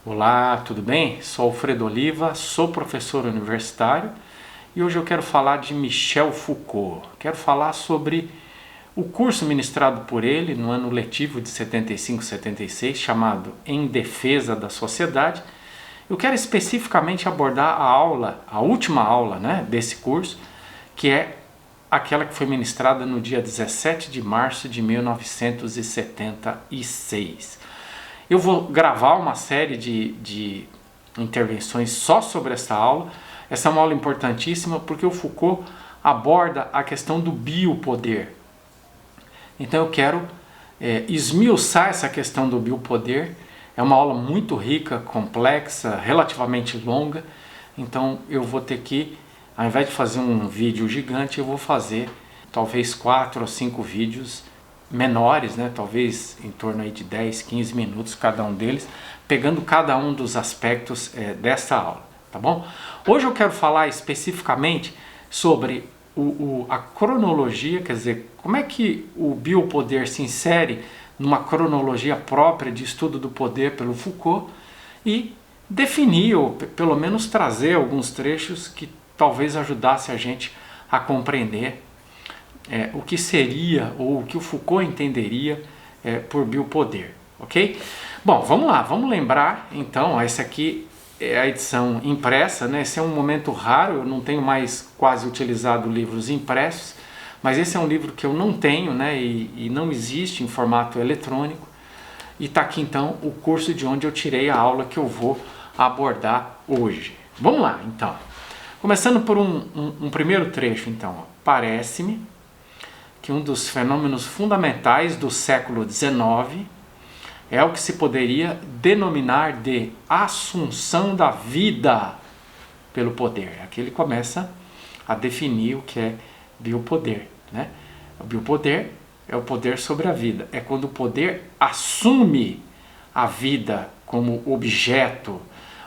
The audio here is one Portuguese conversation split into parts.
Olá, tudo bem? Sou Alfredo Oliva, sou professor universitário e hoje eu quero falar de Michel Foucault. Quero falar sobre o curso ministrado por ele no ano letivo de 75-76, chamado Em Defesa da Sociedade. Eu quero especificamente abordar a última aula, desse curso, que é aquela que foi ministrada no dia 17 de março de 1976. Eu vou gravar uma série de intervenções só sobre essa aula. Essa é uma aula importantíssima porque o Foucault aborda a questão do biopoder. Então eu quero esmiuçar essa questão do biopoder. É uma aula muito rica, complexa, relativamente longa. Então eu vou ter que, ao invés de fazer um vídeo gigante, eu vou fazer talvez 4 ou 5 vídeos menores, talvez em torno aí de 10, 15 minutos cada um deles, pegando cada um dos aspectos dessa aula, tá bom? Hoje eu quero falar especificamente sobre a cronologia, quer dizer, como é que o biopoder se insere numa cronologia própria de estudo do poder pelo Foucault e definir, ou pelo menos trazer alguns trechos que talvez ajudasse a gente a compreender o que seria ou o que o Foucault entenderia por biopoder, ok? Bom, vamos lá, vamos lembrar então, essa aqui é a edição impressa, esse é um momento raro, eu não tenho mais quase utilizado livros impressos, mas esse é um livro que eu não tenho, e não existe em formato eletrônico, e está aqui então o curso de onde eu tirei a aula que eu vou abordar hoje. Vamos lá então, começando por um primeiro trecho então. Parece-me que um dos fenômenos fundamentais do século XIX é o que se poderia denominar de assunção da vida pelo poder. Aqui ele começa a definir o que é biopoder. O biopoder é o poder sobre a vida. É quando o poder assume a vida como objeto,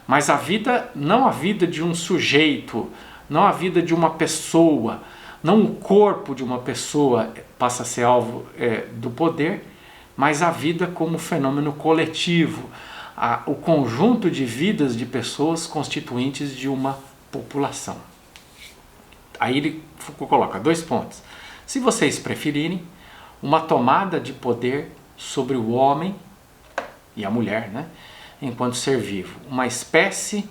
mas a vida, não a vida de um sujeito, não a vida de uma pessoa, não o corpo de uma pessoa passa a ser alvo do poder, mas a vida como fenômeno coletivo, o conjunto de vidas de pessoas constituintes de uma população. Aí ele coloca 2 pontos. Se vocês preferirem, uma tomada de poder sobre o homem e a mulher, enquanto ser vivo, uma espécie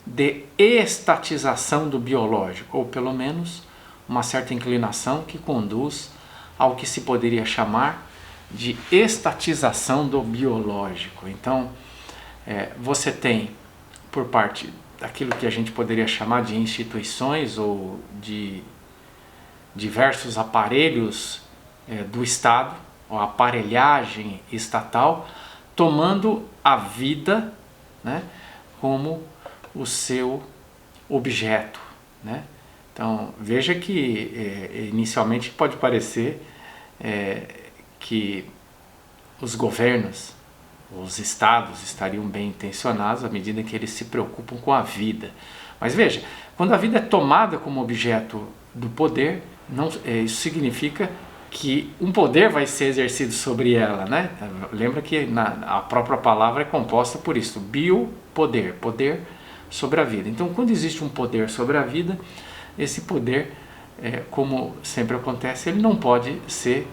de estatização do biológico, ou pelo menos uma certa inclinação que conduz ao que se poderia chamar de estatização do biológico. Então, você tem, por parte daquilo que a gente poderia chamar de instituições ou de diversos aparelhos do Estado, ou aparelhagem estatal, tomando a vida como o seu objeto, Então, veja que inicialmente pode parecer que os governos, os estados estariam bem intencionados à medida que eles se preocupam com a vida. Mas veja, quando a vida é tomada como objeto do poder, isso significa que um poder vai ser exercido sobre ela, Lembra que a própria palavra é composta por isso, biopoder, poder sobre a vida. Então, quando existe um poder sobre a vida, esse poder, como sempre acontece, ele não pode ser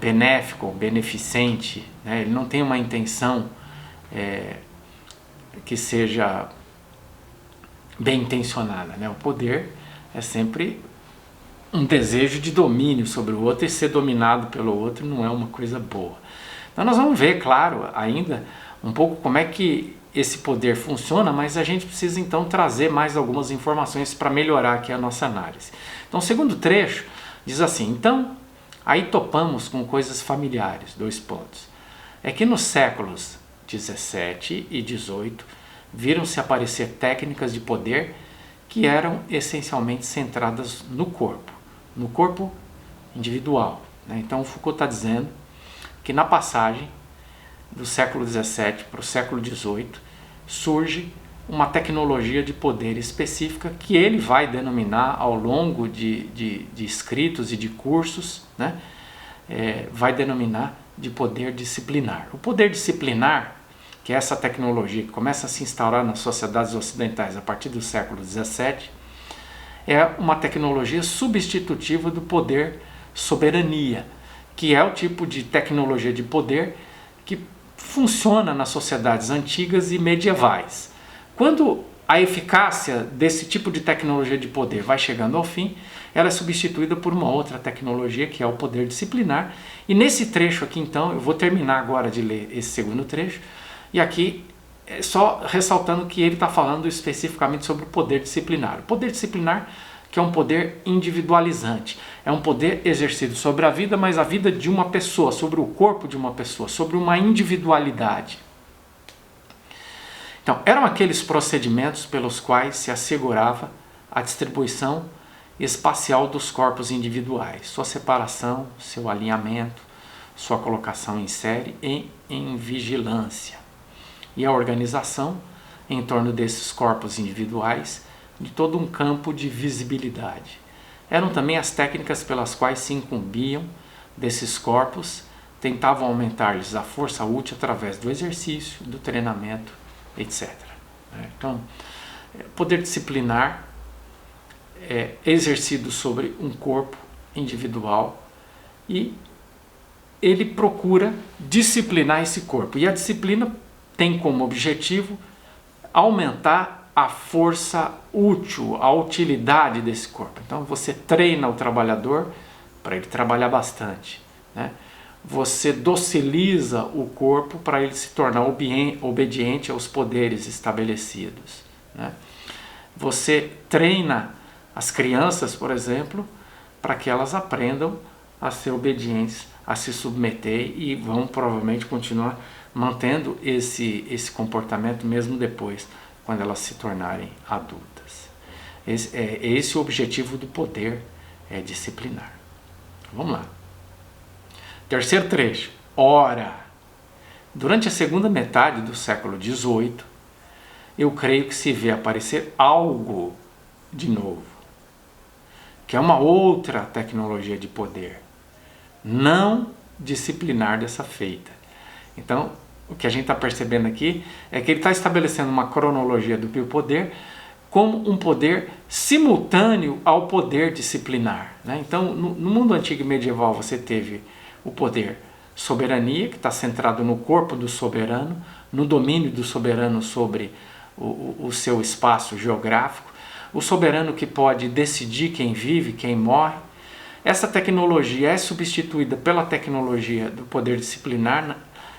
benéfico, beneficente, ele não tem uma intenção que seja bem intencionada. O poder é sempre um desejo de domínio sobre o outro, e ser dominado pelo outro não é uma coisa boa. Então nós vamos ver, claro, ainda um pouco como é que esse poder funciona, mas a gente precisa então trazer mais algumas informações para melhorar aqui a nossa análise. Então o segundo trecho diz assim: então, aí topamos com coisas familiares, 2 pontos. É que nos séculos 17 e 18 viram-se aparecer técnicas de poder que eram essencialmente centradas no corpo individual. Então Foucault está dizendo que na passagem do século 17 para o século 18 surge uma tecnologia de poder específica que ele vai denominar ao longo de escritos e de cursos, vai denominar de poder disciplinar. O poder disciplinar que é essa tecnologia que começa a se instaurar nas sociedades ocidentais a partir do século XVII, é uma tecnologia substitutiva do poder soberania, que é o tipo de tecnologia de poder que funciona nas sociedades antigas e medievais. Quando a eficácia desse tipo de tecnologia de poder vai chegando ao fim, ela é substituída por uma outra tecnologia, que é o poder disciplinar. E nesse trecho aqui, então, eu vou terminar agora de ler esse segundo trecho, e aqui é só ressaltando que ele está falando especificamente sobre o poder disciplinar. O poder disciplinar, que é um poder individualizante, é um poder exercido sobre a vida, mas a vida de uma pessoa, sobre o corpo de uma pessoa, sobre uma individualidade. Então, eram aqueles procedimentos pelos quais se assegurava a distribuição espacial dos corpos individuais, sua separação, seu alinhamento, sua colocação em série e em vigilância, e a organização em torno desses corpos individuais de todo um campo de visibilidade. Eram também as técnicas pelas quais se incumbiam desses corpos, tentavam aumentar-lhes a força útil através do exercício, do treinamento, etc. Então, poder disciplinar é exercido sobre um corpo individual e ele procura disciplinar esse corpo. E a disciplina tem como objetivo aumentar a força útil, a utilidade desse corpo. Então você treina o trabalhador para ele trabalhar bastante, né? Você dociliza o corpo para ele se tornar obediente aos poderes estabelecidos, né? Você treina as crianças, por exemplo, para que elas aprendam a ser obedientes, a se submeter, e vão provavelmente continuar mantendo esse comportamento mesmo depois, quando elas se tornarem adultas. Esse é o objetivo do poder disciplinar. Vamos lá. Terceiro trecho. Ora, durante a segunda metade do século XVIII, eu creio que se vê aparecer algo de novo, que é uma outra tecnologia de poder, não disciplinar dessa feita. Então, o que a gente está percebendo aqui é que ele está estabelecendo uma cronologia do biopoder como um poder simultâneo ao poder disciplinar, né? Então, no mundo antigo e medieval, você teve o poder soberania, que está centrado no corpo do soberano, no domínio do soberano sobre o seu espaço geográfico, o soberano que pode decidir quem vive, quem morre. Essa tecnologia é substituída pela tecnologia do poder disciplinar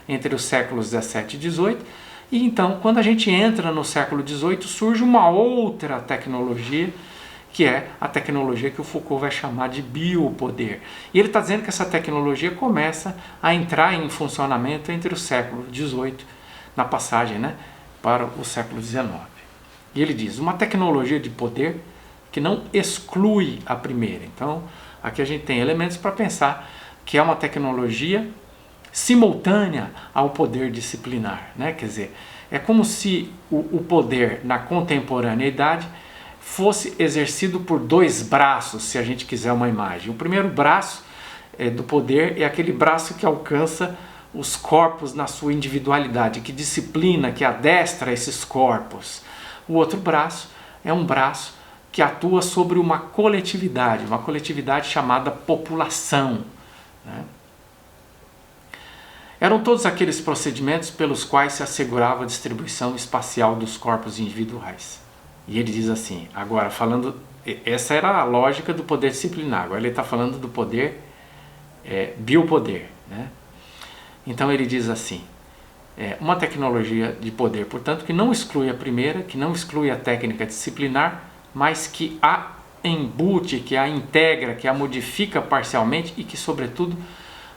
entre os séculos 17 e 18, e então, quando a gente entra no século 18, surge uma outra tecnologia, que é a tecnologia que o Foucault vai chamar de biopoder. E ele está dizendo que essa tecnologia começa a entrar em funcionamento entre o século 18, na passagem, né, para o século 19. E ele diz, uma tecnologia de poder que não exclui a primeira. Então, aqui a gente tem elementos para pensar que é uma tecnologia simultânea ao poder disciplinar, né? Quer dizer, é como se o poder na contemporaneidade fosse exercido por dois braços, se a gente quiser uma imagem. O primeiro braço do poder é aquele braço que alcança os corpos na sua individualidade, que disciplina, que adestra esses corpos. O outro braço é um braço que atua sobre uma coletividade chamada população, né? Eram todos aqueles procedimentos pelos quais se assegurava a distribuição espacial dos corpos individuais. E ele diz assim, agora falando, essa era a lógica do poder disciplinar, agora ele está falando do poder biopoder, né? Então ele diz assim, uma tecnologia de poder, portanto, que não exclui a primeira, que não exclui a técnica disciplinar, mas que a embute, que a integra, que a modifica parcialmente e que, sobretudo,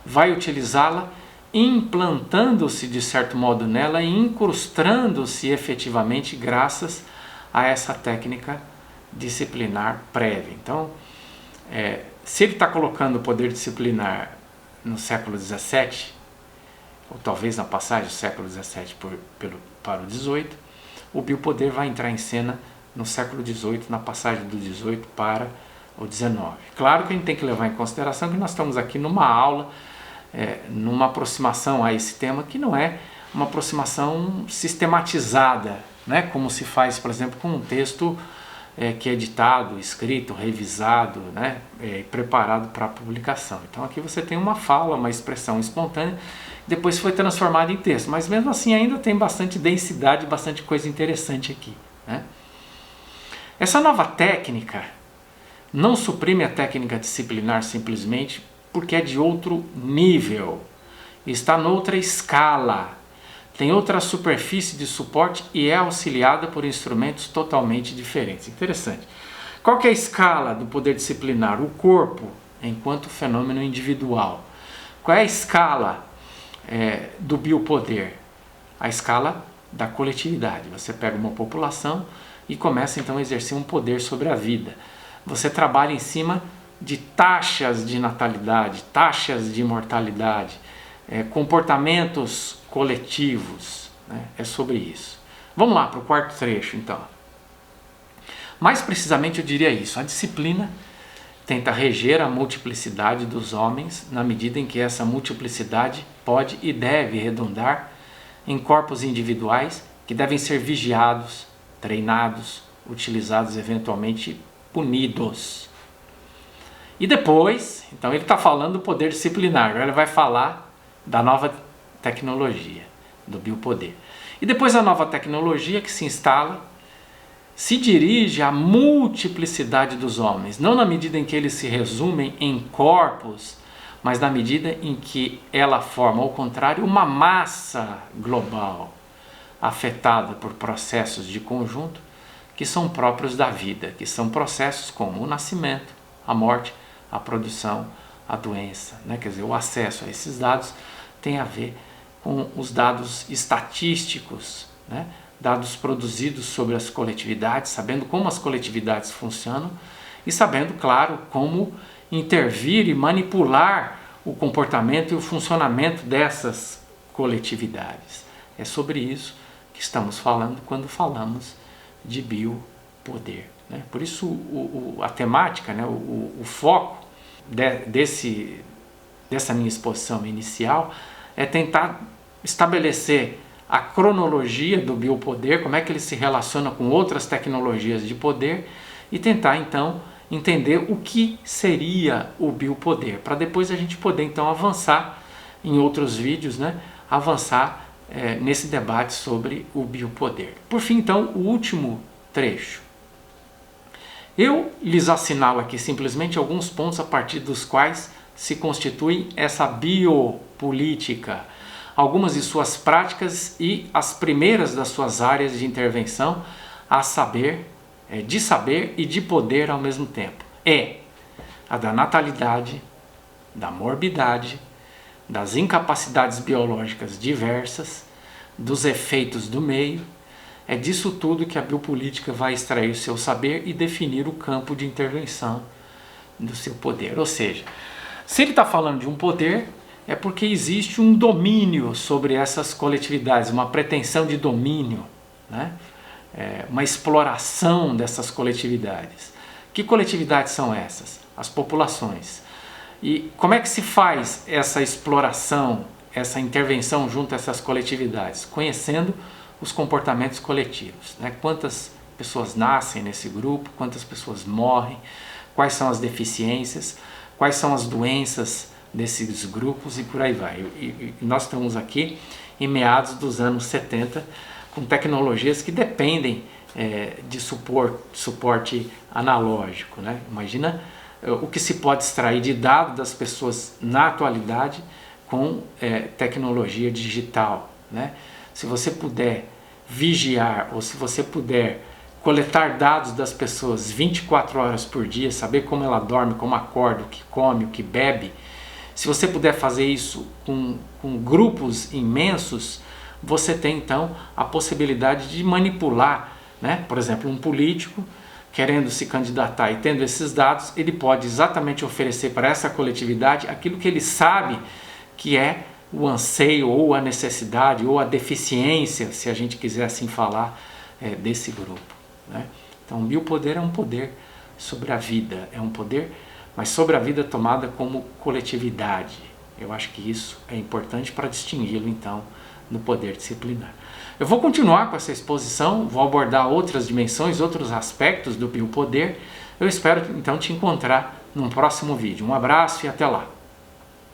vai utilizá-la implantando-se de certo modo nela e incrustando-se efetivamente graças a essa técnica disciplinar prévia. Então, se ele está colocando o poder disciplinar no século XVII, ou talvez na passagem do século XVII para o XVIII, o biopoder vai entrar em cena no século XVIII, na passagem do XVIII para o XIX. Claro que a gente tem que levar em consideração que nós estamos aqui numa aula, numa aproximação a esse tema que não é uma aproximação sistematizada, né? Como se faz, por exemplo, com um texto que é editado, escrito, revisado, né? Preparado para publicação. Então aqui você tem uma fala, uma expressão espontânea, depois foi transformada em texto, mas mesmo assim ainda tem bastante densidade, bastante coisa interessante aqui, né? Essa nova técnica não suprime a técnica disciplinar simplesmente porque é de outro nível, está noutra escala, tem outra superfície de suporte e é auxiliada por instrumentos totalmente diferentes. Interessante. Qual que é a escala do poder disciplinar? O corpo, enquanto fenômeno individual. Qual é a escala do biopoder? A escala da coletividade. Você pega uma população e começa então a exercer um poder sobre a vida. Você trabalha em cima de taxas de natalidade, taxas de mortalidade, comportamentos coletivos, né? É sobre isso. Vamos lá para o quarto trecho então. Mais precisamente eu diria isso: a disciplina tenta reger a multiplicidade dos homens na medida em que essa multiplicidade pode e deve redundar em corpos individuais que devem ser vigiados, treinados, utilizados, eventualmente punidos. E depois, então ele está falando do poder disciplinar, agora ele vai falar da nova tecnologia, do biopoder. E depois a nova tecnologia que se instala se dirige à multiplicidade dos homens, não na medida em que eles se resumem em corpos, mas na medida em que ela forma, ao contrário, uma massa global, afetada por processos de conjunto que são próprios da vida, que são processos como o nascimento, a morte, a produção, a doença, né? Quer dizer, o acesso a esses dados tem a ver com os dados estatísticos, né? Dados produzidos sobre as coletividades, sabendo como as coletividades funcionam e sabendo, claro, como intervir e manipular o comportamento e o funcionamento dessas coletividades. É sobre isso que estamos falando quando falamos de biopoder, né? Por isso a temática, né? o foco dessa minha exposição inicial é tentar estabelecer a cronologia do biopoder, como é que ele se relaciona com outras tecnologias de poder e tentar então entender o que seria o biopoder, para depois a gente poder então avançar em outros vídeos, né? Avançar nesse debate sobre o biopoder. Por fim, então, o último trecho. Eu lhes assinalo aqui simplesmente alguns pontos a partir dos quais se constitui essa biopolítica, algumas de suas práticas e as primeiras das suas áreas de intervenção, a saber, de saber e de poder ao mesmo tempo. É a da natalidade, da morbidade, das incapacidades biológicas diversas, dos efeitos do meio. É disso tudo que a biopolítica vai extrair o seu saber e definir o campo de intervenção do seu poder. Ou seja, se ele está falando de um poder, é porque existe um domínio sobre essas coletividades, uma pretensão de domínio, né? Uma exploração dessas coletividades. Que coletividades são essas? As populações. E como é que se faz essa exploração, essa intervenção junto a essas coletividades? Conhecendo os comportamentos coletivos, né? Quantas pessoas nascem nesse grupo, quantas pessoas morrem, quais são as deficiências, quais são as doenças desses grupos e por aí vai. E nós estamos aqui em meados dos anos 70 com tecnologias que dependem de suporte analógico, né? Imagina o que se pode extrair de dados das pessoas na atualidade com tecnologia digital, né? Se você puder vigiar ou se você puder coletar dados das pessoas 24 horas por dia, saber como ela dorme, como acorda, o que come, o que bebe, se você puder fazer isso com grupos imensos, você tem então a possibilidade de manipular, né? Por exemplo, um político querendo se candidatar e tendo esses dados, ele pode exatamente oferecer para essa coletividade aquilo que ele sabe que é o anseio ou a necessidade ou a deficiência, se a gente quiser assim falar, desse grupo, né? Então o biopoder é um poder sobre a vida, é um poder, mas sobre a vida tomada como coletividade. Eu acho que isso é importante para distingui-lo então no poder disciplinar. Eu vou continuar com essa exposição, vou abordar outras dimensões, outros aspectos do biopoder. Eu espero então te encontrar num próximo vídeo. Um abraço e até lá!